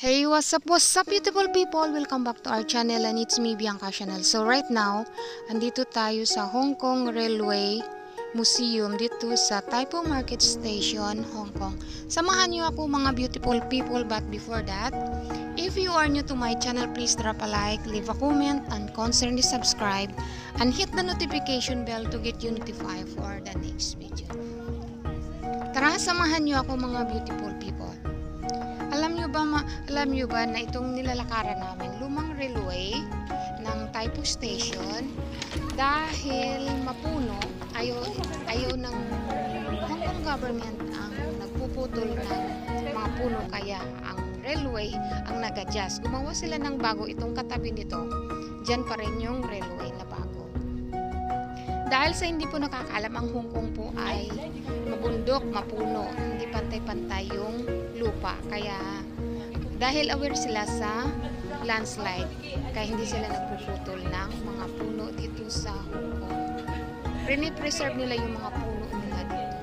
Hey, what's up beautiful people? Welcome back to our channel and it's me Bianca Chanel. So right now, andito tayo sa Hong Kong Railway Museum dito sa Tai Po Market Station, Hong Kong. Samahan niyo ako mga beautiful people, but before that, if you are new to my channel, please drop a like, leave a comment, and constantly subscribe and hit the notification bell to get you notified for the next video. Tara, samahan niyo ako mga beautiful people. Alam nyo ba na itong nilalakaran namin, lumang railway ng Tai Po Station, dahil mapuno, ayaw ng Hong Kong government ang nagpuputol ng mga puno, kaya ang railway ang nag-adjust. Gumawa sila ng bago, itong katabi nito, dyan pa rin yung railway na bago. Dahil sa hindi po nakakaalam, ang Hong Kong po ay mabundok, mapuno, hindi pantay-pantay yung lupa. Kaya dahil aware sila sa landslide, kaya hindi sila nagpuputol ng mga puno dito sa Hong Kong. Preserve nila yung mga puno nila dito.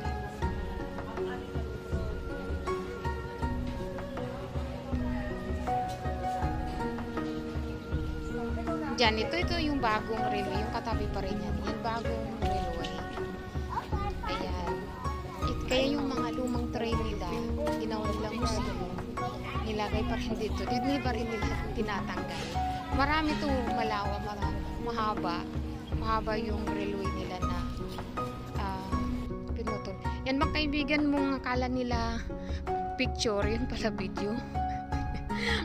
Diyan, ito yung bagong railway, yung katabi pa rin yan. Yung bagong railway. Ayan. Kaya yung mga lumang train nila, ginawag lang museum, nilagay pa rin dito. Hindi pa rin nila tinatanggal. Marami to, mahaba yung railway nila na pinutol. Yan mga kaibigan mong akala nila picture, yun pala video.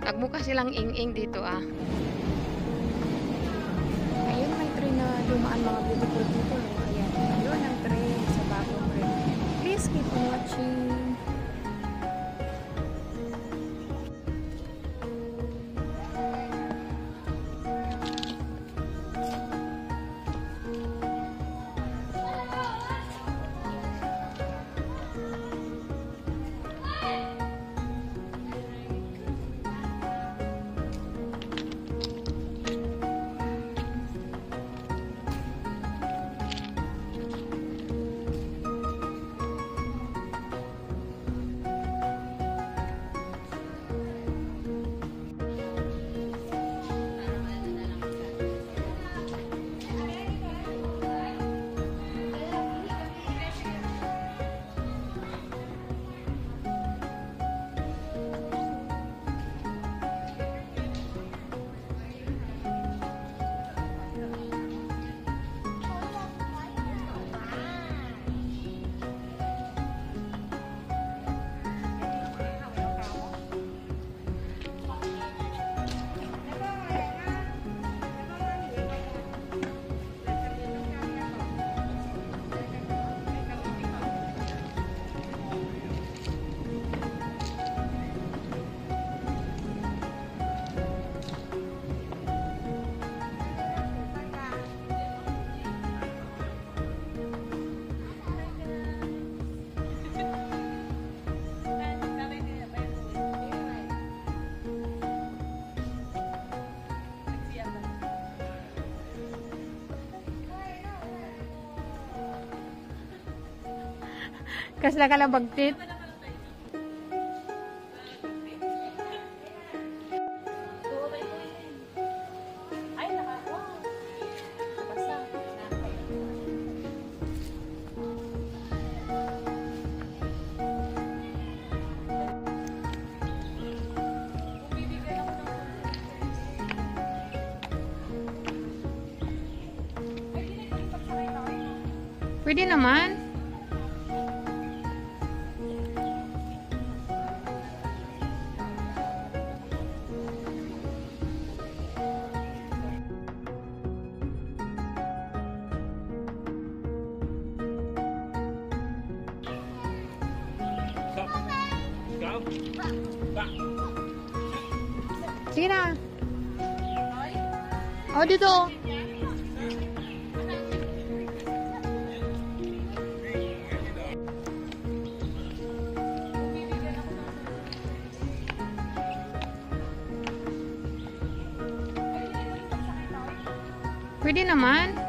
Nagmukha silang ing-ing dito Ayun, may train na dumaan mga beautiful people. Ayan, ayun ang train sa bagong railway. Please keep on watching. Kas na ka lang bagtit. Pwede naman. Sige na. Dito. Pwede naman.